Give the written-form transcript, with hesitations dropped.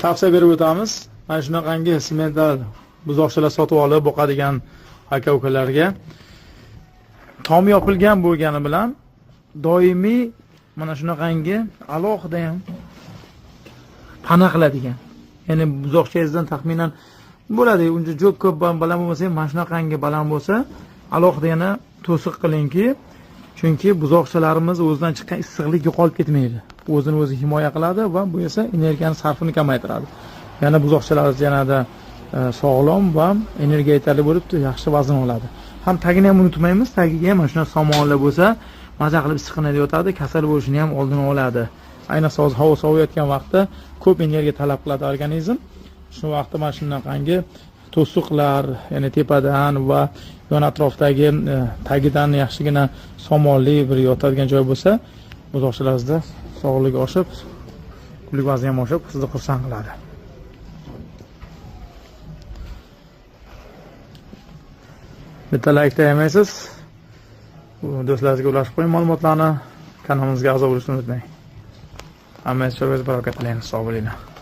tavsiya berib o'tamiz. Mana shunaqangi semental buzoqchalar sotib olib boqadigan aka-ukalarga tom yopilgan bo'lgani bilan doimiy mana shunaqangi alohida ham pana qiladigan. Ya'ni buzoqchangizdan taxminan bo'ladi, uncha jo'k ko'p baland bo'lmasa ham mana shunaqangi baland bo'lsa, alohida yana to'siq qilingki, chunki buzoqchalarimiz o'zidan chiqqan issiqlik yo'qolib ketmaydi. O'zini o'zi himoya qiladi va bu esa energiyaning sarfini kamaytiradi. Yana buzoqchalarimiz yanada sog'lom va energiya yetarli bo'lib, yaxshi vazn oladi. Ham tagini ham unutmaymiz, tagiga ham mana shunday somonlar bo'lsa, maza qilib issiqlanib yotadi, kasal bo'lishini ham oldini oladi. Ayniqsa hozir havo soviyotgan vaqtda ko'p energiya talab qiladi organizm. Shu vaqtda mana shunaqangi to'siqlar, ya'ni tepadan va yon atrofdagi tagidan yaxshigina somonli bir yotadigan joy bo'lsa, buzoqchalaringizda sog'ligi oshib, kunlik vazni ham oshib, sizni xursand qiladi. Bitta like yemaysiz. Do'stlaringizga ulashib qo'ying ma'lumotlarni, kanalimizga a'zo bo'lishni unutmang. Hammangiz shu barakatli, sog' bo'linglar.